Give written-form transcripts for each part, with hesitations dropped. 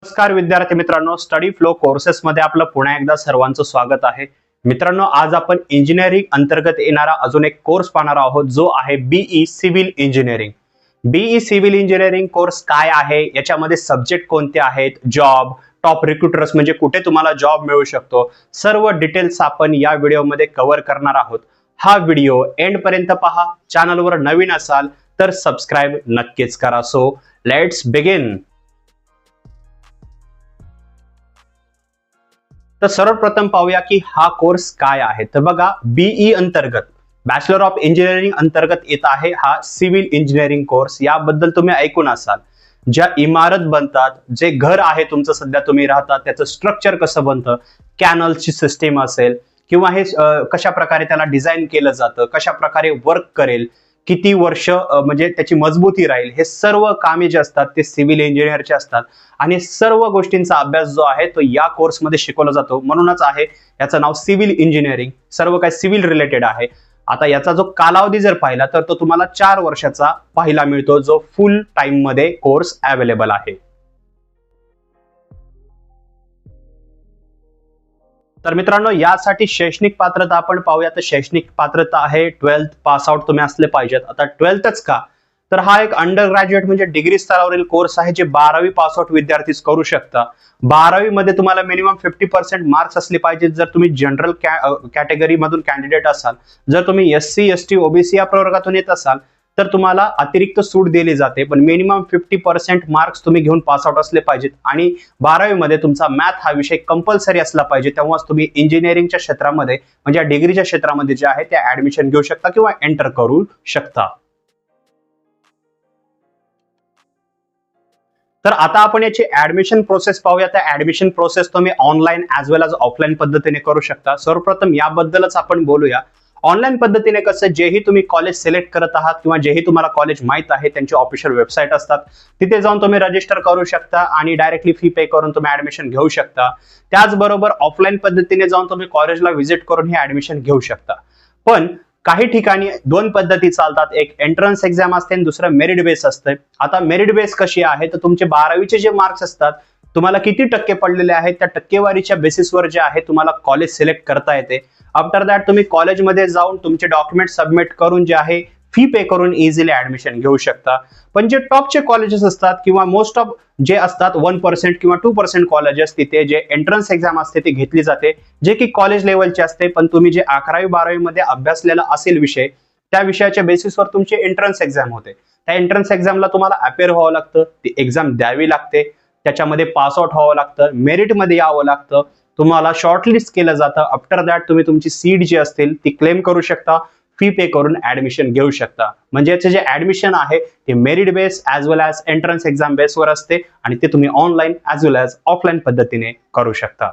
नमस्कार विद्यार्थी मित्रांनो, स्टडी फ्लो कोर्सेस मध्ये आपलं पुन्हा एकदा सर्वांचं स्वागत आहे. मित्रांनो, आज आपण इंजिनिअरिंग अंतर्गत येणारा अजून एक कोर्स पाहणार आहोत जो आहे BE civil engineering. BE civil engineering course काय आहे, याच्यामध्ये सब्जेक्ट कोणते आहेत, जॉब, टॉप रिक्रुटर्स म्हणजे कुठे तुम्हाला जॉब मिळू शकतो, सर्व डिटेल्स आपण या व्हिडिओमध्ये कव्हर करणार आहोत. हा व्हिडिओ एंड पर्यंत पहा. चॅनलवर नवीन असाल तर सबस्क्राईब नक्कीच करा. So let's begin. तर सर्वप्रथम पाहूया की हा कोर्स काय आहे. तर बघा, बीई अंतर्गत बॅचलर ऑफ इंजिनिअरिंग अंतर्गत येत आहे हा सिव्हिल इंजिनिअरिंग कोर्स. याबद्दल तुम्ही ऐकून असाल. ज्या इमारत बनतात, जे घर आहे तुमचं सध्या तुम्ही राहतात त्याचं स्ट्रक्चर कसं बनतं, कॅनल्सची सिस्टीम असेल किंवा हे कशा प्रकारे त्याला डिझाईन केलं जातं, कशा प्रकारे वर्क करेल, किती वर्ष म्हणजे त्याची मजबूती राहील, हे सर्व कामे जे असतात ते सिव्हिल इंजिनिअरचे असतात. आणि सर्व गोष्टींचा अभ्यास जो आहे तो या कोर्समध्ये शिकवला जातो. म्हणूनच आहे याचं नाव सिव्हिल इंजिनिअरिंग. सर्व काही सिव्हिल रिलेटेड आहे. आता याचा जो कालावधी जर पाहिला तर तो तुम्हाला 4 वर्षाचा पाहायला मिळतो, जो फुल टाइम मध्ये कोर्स अवेलेबल आहे. तर मित्रांनो, यासाठी शैक्षणिक पात्रता आपण पाहूया. तर शैक्षणिक पात्रता आहे 12th पास आउट तुम्ही असले पाहिजेत. आता 12thच का, तर हा एक अंडर ग्रॅज्युएट म्हणजे डिग्री स्तरावरील कोर्स आहे, जे 12वी पास आउट विद्यार्थीच करू शकता. 12वी मध्ये तुम्हाला मिनिमम 50% मार्क्स असले पाहिजेत जर तुम्ही जनरल कॅटेगरी मधून कॅन्डिडेट असाल. जर तुम्ही एससी, एसटी, ओबीसी या प्रवर्गातून येत असाल तर तुम्हाला अतिरिक्त सूट दिली जाते, पण मिनिमम 50% मार्क्स तुम्ही घेऊन पास आउट असले पाहिजेत. आणि 12वी मध्ये तुमचा मॅथ हा विषय कंपल्सरी असला पाहिजे. तेव्हाच तुम्ही इंजिनिअरिंगच्या क्षेत्रामध्ये म्हणजे डिग्रीच्या क्षेत्रामध्ये जे आहे त्या ऍडमिशन घेऊ शकता किंवा एंटर करू शकता. तर आता आपण याची ऍडमिशन प्रोसेस पाहूया. त्या ऍडमिशन प्रोसेस तुम्ही ऑनलाईन ऍज वेल एज ऑफलाईन पद्धतीने करू शकता. सर्वप्रथम याबद्दलच आपण बोलूया. ऑनलाईन पद्धतीने कसं, जेही तुम्ही कॉलेज सिलेक्ट करत आहात किंवा जेही तुम्हाला कॉलेज माहित आहे त्यांची ऑफिशियल वेबसाईट असतात, तिथे जाऊन तुम्ही रजिस्टर करू शकता आणि डायरेक्टली फी पे करून तुम्ही ऍडमिशन घेऊ शकता. त्याचबरोबर ऑफलाईन पद्धतीने जाऊन तुम्ही कॉलेजला व्हिजिट करून हे ऍडमिशन घेऊ शकता. पण काही ठिकाणी 2 पद्धती चालतात. एक एंट्रन्स एक्झाम असते आणि दुसरं मेरिट बेस असते. आता मेरिट बेस कशी आहे, तर तुमचे 12वीचे जे मार्क्स असतात, तुम्हाला किती टक्के पडलेले आहेत त्या टक्केवारीच्या बेसिसवर जे आहे तुम्हाला कॉलेज सिलेक्ट करता येते. आफ्टर दॅट तुम्ही कॉलेजमध्ये जाऊन तुमचे डॉक्युमेंट सबमिट करून जे आहे फी पे करून इझिली ऍडमिशन घेऊ शकता. पण जे टॉपचे कॉलेजेस असतात किंवा मोस्ट ऑफ जे असतात 1% किंवा 2% कॉलेजेस, तिथे जे एंट्रन्स एक्झाम असते ती घेतली जाते, जे की कॉलेज लेवलचे असते. पण तुम्ही जे 11वी 12वी मध्ये अभ्यासलेला असेल विषय, त्या विषयाच्या बेसिसवर तुमची एंट्रन्स एक्झाम होते. त्या एंट्रन्स एक्झामला तुम्हाला अपेअर व्हावं लागतं, ती एक्झाम द्यावी लागते, त्याच्यामध्ये पास आउट व्हावं लागतं, मेरिटमध्ये यावं लागतं, तुम्हाला शॉर्टलिस्ट केलं जातं. आफ्टर दॅट तुम्ही तुमची सीट जी असतील ती क्लेम करू शकता, फी पे करून ऍडमिशन घेऊ शकता. म्हणजे याचे जे ऍडमिशन आहे ते मेरिट बेस ऍज वेल एज एंट्रन्स एक्झाम बेसवर असते आणि ते तुम्ही ऑनलाईन ऍज वेल एज ऑफलाईन पद्धतीने करू शकता.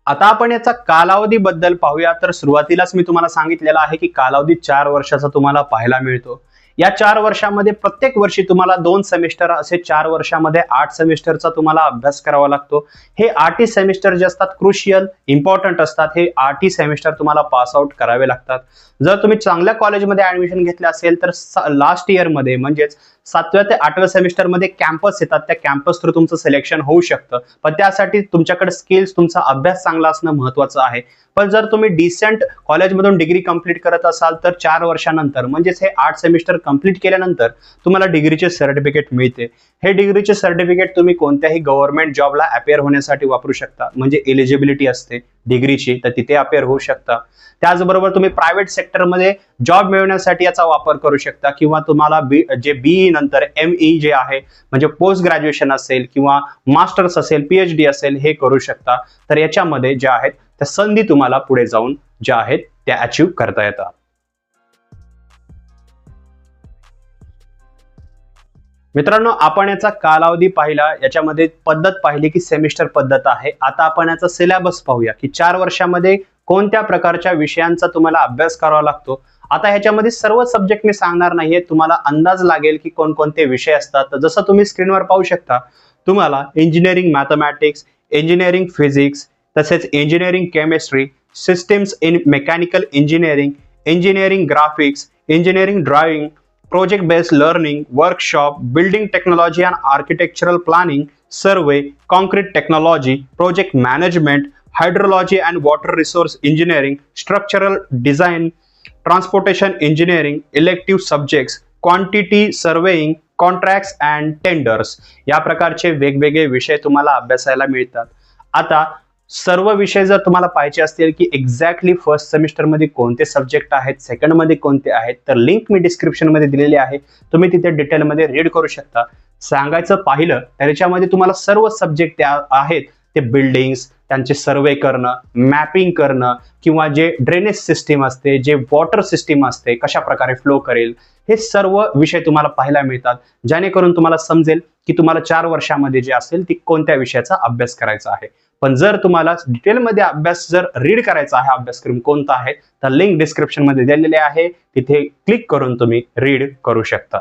आता आपण याचा कालावधी बद्दल पाहूया. तर सुरुवातीलाच मी तुम्हाला सांगितलेलं आहे की कालावधी 4 वर्षाचा तुम्हाला पाहायला मिळतो. या 4 वर्षामध्ये प्रत्येक वर्षी तुम्हाला 2 सेमिस्टर असे 4 वर्षामध्ये 8 सेमिस्टरचा तुम्हाला अभ्यास करावा लागतो. हे 8ही सेमिस्टर जे असतात क्रुशियल इम्पॉर्टंट असतात. हे 8ही सेमिस्टर तुम्हाला पास आउट करावे लागतात. जर तुम्ही चांगल्या कॉलेजमध्ये ऍडमिशन घेतले असेल तर लास्ट इयरमध्ये म्हणजेच 7व्या ते 8व्या सेमिस्टरमध्ये कॅम्पस येतात. त्या कॅम्पस थ्रू तुमचं सिलेक्शन होऊ शकतं. पण त्यासाठी तुमच्याकडे स्किल्स, तुमचा अभ्यास चांगला असणं महत्वाचं आहे. पण जर तुम्ही डिसेंट कॉलेजमधून डिग्री कंप्लीट करत असाल तर 4 वर्षानंतर म्हणजेच हे 8 सेमिस्टर कंप्लीट केल्यानंतर तुम्हाला डिग्रीचे सर्टिफिकेट मिळते. हे डिग्रीचे सर्टिफिकेट तुम्ही कोणत्याही गव्हर्नमेंट जॉबला अपेअर होण्यासाठी वापरू शकता. म्हणजे एलिजिबिलिटी असते डिग्रीची, तर तिथे अपेअर होऊ शकता. त्याचबरोबर तुम्ही प्रायव्हेट सेक्टरमध्ये जॉब मिळवण्यासाठी याचा वापर करू शकता किंवा तुम्हाला जे बीई नंतर एमई जे आहे म्हणजे पोस्ट ग्रॅज्युएशन असेल किंवा मास्टर्स असेल, पीएचडी असेल, हे करू शकता. तर याच्यामध्ये ज्या आहेत त्या संधी तुम्हाला पुढे जाऊन ज्या आहेत त्या अचीव करता येतात. मित्रांनो, आपण याचा कालावधी पाहिला, याच्यामध्ये पद्धत पाहिली की सेमिस्टर पद्धत आहे. आता आपण याचा सिलेबस पाहूया की 4 वर्षामध्ये कोणत्या प्रकारच्या विषयांचा तुम्हाला अभ्यास करावा लागतो. आता ह्याच्यामध्ये सर्व सब्जेक्ट मी सांगणार नाहीये, तुम्हाला अंदाज लागेल की कोणकोणते विषय असतात. तर जसं तुम्ही स्क्रीनवर पाहू शकता, तुम्हाला इंजिनिअरिंग मॅथमॅटिक्स, इंजिनिअरिंग फिजिक्स, तसेच engineering chemistry, systems in mechanical engineering, engineering graphics, engineering drawing, project based learning, workshop, building technology and architectural planning, survey, concrete technology, project management, hydrology and water resource engineering, structural design, transportation engineering, elective subjects, quantity surveying, contracts and tenders या प्रकारचे वेगवेगळे विषय तुम्हाला अभ्यासायला मिळतात. आता सर्व विषय जर तुम्हाला पाहिजे असतील की एक्झॅक्टली फर्स्ट सेमिस्टर मध्ये कोणते सब्जेक्ट आहेत, सेकंड मध्ये कोणते आहेत, तर लिंक मी डिस्क्रिप्शन मध्ये दिलेली आहे, तुम्ही तिथे डिटेल मध्ये रीड करू शकता. सांगायचं पाहिलं तर याच्यामध्ये तुम्हाला सर्व सब्जेक्ट आहेत ते बिल्डिंग्स, त्यांचे सर्वे करणं, मॅपिंग करणं किंवा जे ड्रेनेज सिस्टीम असते, जे वॉटर सिस्टीम असते कशा प्रकारे फ्लो करेल, हे सर्व विषय तुम्हाला पाहायला मिळतात, जेणेकरून तुम्हाला समजेल की तुम्हाला 4 वर्षामध्ये जे असेल ती कोणत्या विषयाचा अभ्यास करायचा आहे. पण जर तुम्हाला डिटेलमध्ये अभ्यास जर रीड करायचा आहे, अभ्यासक्रम कोणता आहे, तर लिंक डिस्क्रिप्शन मध्ये दिलेले आहे, तिथे क्लिक करून तुम्ही रीड करू शकता.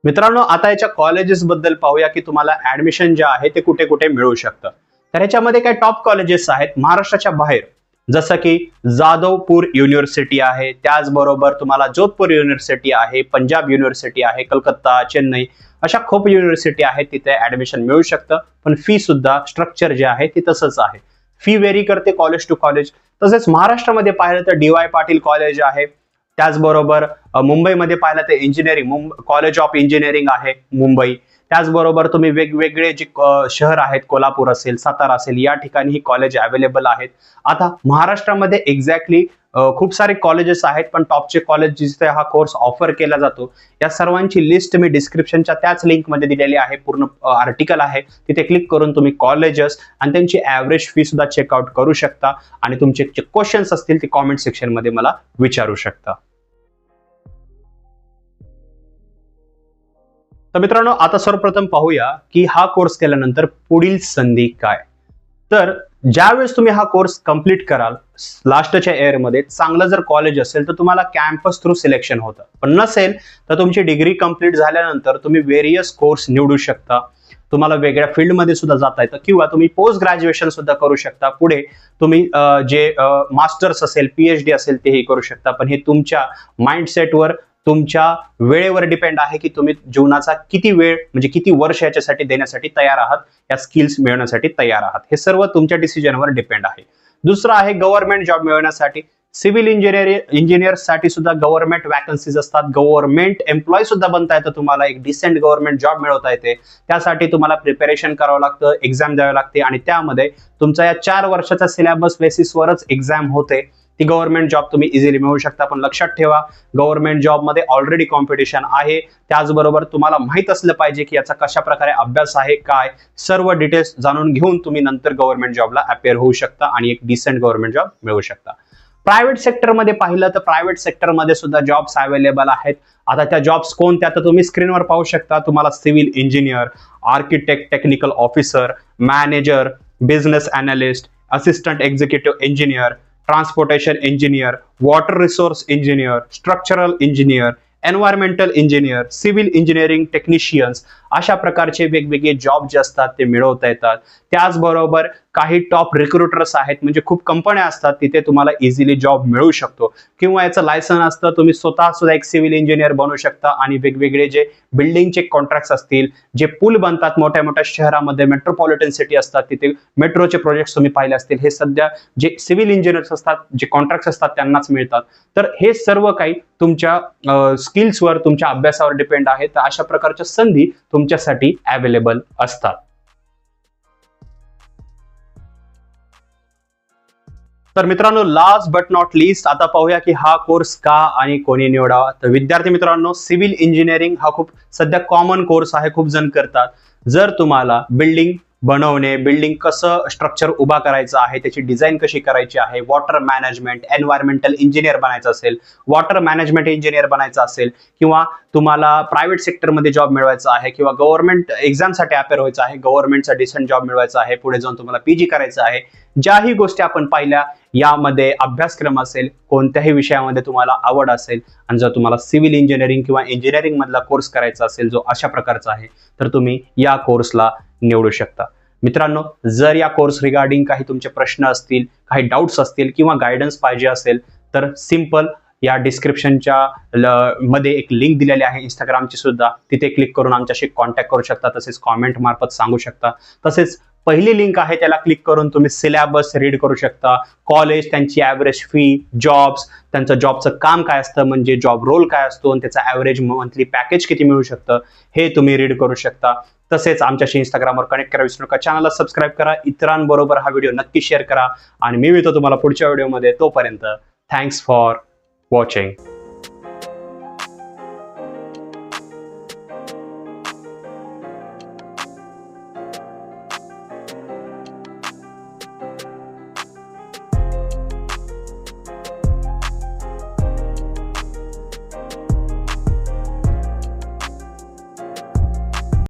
मित्रांनो, आता याच्या कॉलेजेस बद्दल पाहूया की तुम्हाला ऍडमिशन जे आहे ते कुठे कुठे मिळू शकतं. तर ह्याच्यामध्ये काही टॉप कॉलेजेस आहेत महाराष्ट्राच्या बाहेर, जसं की जाधवपूर युनिव्हर्सिटी आहे, त्याचबरोबर तुम्हाला जोधपूर युनिव्हर्सिटी आहे, पंजाब युनिव्हर्सिटी आहे, कलकत्ता, चेन्नई, अशा खूप युनिव्हर्सिटी आहेत, तिथे ऍडमिशन मिळू शकतं. पण फी सुद्धा स्ट्रक्चर जे आहे ते तसंच आहे, फी व्हेरी करते कॉलेज टू कॉलेज. तसेच महाराष्ट्रामध्ये पाहिलं तर DY पाटील कॉलेज आहे, त्याचबरोबर मुंबईमध्ये पाहिलं तर इंजिनिअरिंग कॉलेज ऑफ इंजिनिअरिंग आहे मुंबई, त्याचबरोबर तुम्ही वेगवेगळे जे शहर आहेत, कोल्हापूर असेल, सातारा असेल, या ठिकाणी ही कॉलेज अवेलेबल आहेत. आता महाराष्ट्रामध्ये एक्झॅक्टली खूप सारे कॉलेजेस आहेत, पण टॉपचे कॉलेज जिथे हा कोर्स ऑफर केला जातो या सर्वांची लिस्ट मी डिस्क्रिप्शनच्या त्याच लिंक मध्ये दिलेली आहे, पूर्ण आर्टिकल आहे, तिथे क्लिक करून तुम्ही कॉलेजेस आणि त्यांची ऍव्हरेज फी सुद्धा चेकआउट करू शकता आणि तुमचे जे क्वेश्चन्स असतील ते कॉमेंट सेक्शन मध्ये मला विचारू शकता. तर मित्रांनो, आता सर्वप्रथम पाहूया की हा कोर्स केल्यानंतर पुढील संधी काय. तर ज्यावेळेस तुम्ही हा कोर्स कंप्लीट कराल, लास्टच्या इयरमध्ये चांगलं जर कॉलेज असेल तर तुम्हाला कॅम्पस थ्रू सिलेक्शन होतं, पण नसेल तर तुमची डिग्री कंप्लीट झाल्यानंतर तुम्ही व्हेरियस कोर्स निवडू शकता. तुम्हाला वेगळ्या फील्डमध्ये सुद्धा जाता येतं किंवा तुम्ही पोस्ट ग्रॅज्युएशन सुद्धा करू शकता. पुढे तुम्ही जे मास्टर्स असेल, PhD असेल तेही करू शकता, पण हे तुमच्या माइंडसेटवर, तुमच्या वेळेवर डिपेंड आहे की तुम्ही जीवनाचा किती वेळ म्हणजे किती वर्ष याच्यासाठी देण्यासाठी तयार आहात, या स्किल्स मिळवण्यासाठी तयार आहात. हे सर्व तुमच्या डिसिजनवर डिपेंड आहे. दुसरं आहे गव्हर्नमेंट जॉब मिळवण्यासाठी. सिव्हिल इंजिनियर साठी सुद्धा गव्हर्नमेंट वॅकन्सीज असतात, गव्हर्नमेंट एम्प्लॉय सुद्धा बनता येतं, तुम्हाला एक डिसेंट गव्हर्नमेंट जॉब मिळवता येते. त्यासाठी तुम्हाला प्रिपरेशन करावं लागतं, एक्झाम द्यावी लागते आणि त्यामध्ये तुमचा या 4 वर्षाचा सिलेबस बेसिसवरच एक्झाम होते. ती गव्हर्नमेंट जॉब तुम्ही इझिली मिळवू शकता. पण लक्षात ठेवा, गव्हर्नमेंट जॉब मध्ये ऑलरेडी कॉम्पिटिशन आहे. त्याचबरोबर तुम्हाला माहित असलं पाहिजे की याचा कशा प्रकारे अभ्यास आहे, काय सर्व डिटेल्स जाणून घेऊन तुम्ही नंतर गव्हर्नमेंट जॉबला अपेअर होऊ शकता आणि एक डिसेंट गव्हर्नमेंट जॉब मिळवू शकता. प्रायव्हेट सेक्टरमध्ये पाहिलं तर प्रायव्हेट सेक्टरमध्ये सुद्धा जॉब्स अवेलेबल आहेत. आता त्या जॉब्स कोणत्या तर तुम्ही स्क्रीनवर पाहू शकता. तुम्हाला civil engineer, architect, technical officer, manager, business analyst, assistant executive engineer, transportation engineer, water resource engineer, structural engineer, environmental engineer, civil engineering technicians, अशा प्रकारचे वेगवेगळे जॉब जे असतात ते मिळवता येतात. त्याचबरोबर काही टॉप रिक्रुटर्स आहेत, म्हणजे खूप कंपन्या असतात, तिथे तुम्हाला इझिली जॉब मिळू शकतो. किंवा याचं लायसन असतं, तुम्ही स्वतः सुद्धा एक सिव्हिल इंजिनियर बनू शकता आणि वेगवेगळे जे बिल्डिंगचे कॉन्ट्रॅक्ट्स असतील, जे पूल बनतात मोठ्या मोठ्या शहरामध्ये, मेट्रोपॉलिटन सिटी असतात, तिथे मेट्रोचे प्रोजेक्ट्स तुम्ही पाहिले असतील, हे सध्या जे सिव्हिल इंजिनियर्स असतात, जे कॉन्ट्रॅक्ट्स असतात त्यांनाच मिळतात. तर हे सर्व काही तुमच्या स्किल्सवर, तुमच्या अभ्यासावर डिपेंड आहे. तर अशा प्रकारच्या संधी तुमच्यासाठी अवेलेबल असतात. तर मित्रांनो, लास्ट बट नॉट लिस्ट आता पाहूया की हा कोर्स का आणि कोणी निवडावा. तर विद्यार्थी मित्रांनो, सिव्हिल इंजिनिअरिंग हा खूप सध्या कॉमन कोर्स आहे, खूप जण करतात. जर तुम्हाला बिल्डिंग बनवणे, बिल्डिंग कसं स्ट्रक्चर उभा करायचं आहे, त्याची डिझाईन कशी करायची आहे, वॉटर मॅनेजमेंट, एन्व्हायरमेंटल इंजिनियर बनायचं असेल, वॉटर मॅनेजमेंट इंजिनियर बनायचं असेल, किंवा तुम्हाला प्रायव्हेट सेक्टरमध्ये जॉब मिळवायचा आहे, किंवा गव्हर्नमेंट एक्झामसाठी अपेअर व्हायचं आहे, गव्हर्नमेंटचा डिसेंट जॉब मिळवायचा आहे, पुढे जाऊन तुम्हाला PG करायचं आहे, ज्याही गोष्टी आपण पाहिल्या यामध्ये अभ्यासक्रम असेल, कोणत्याही विषयामध्ये तुम्हाला आवड असेल आणि जर तुम्हाला सिव्हिल इंजिनिअरिंग किंवा इंजिनिअरिंग मधला कोर्स करायचा असेल जो अशा प्रकारचा आहे, तर तुम्ही या कोर्सला निवडू शकता. मित्रांनो, जर या कोर्स रिगार्डिंग काही तुमचे प्रश्न असतील, काही डाऊट्स असतील किंवा गायडन्स पाहिजे असेल, तर सिंपल या डिस्क्रिप्शनच्या मध्ये एक लिंक दिलेली आहे इंस्टाग्रामची सुद्धा, तिथे क्लिक करून आमच्याशी कॉन्टॅक्ट करू शकता, तसेच कॉमेंट मार्फत सांगू शकता. तसेच पहिली लिंक आहे त्याला क्लिक करून तुम्ही सिलेबस रीड करू शकता, कॉलेज, त्यांची ॲव्हरेज फी, जॉब्स, त्यांचं जॉबचं काम काय असतं, म्हणजे जॉब रोल काय असतो आणि त्याचा ॲव्हरेज मंथली पॅकेज किती मिळू शकतं हे तुम्ही रीड करू शकता. तसेच आमच्याशी इंस्टाग्रामवर कनेक्ट करा विसरू नका. चॅनलला सबस्क्राईब करा, इतरांबरोबर हा व्हिडिओ नक्की शेअर करा आणि मी भेटतो तुम्हाला पुढच्या व्हिडिओमध्ये. तोपर्यंत थँक्स फॉर वॉचिंग.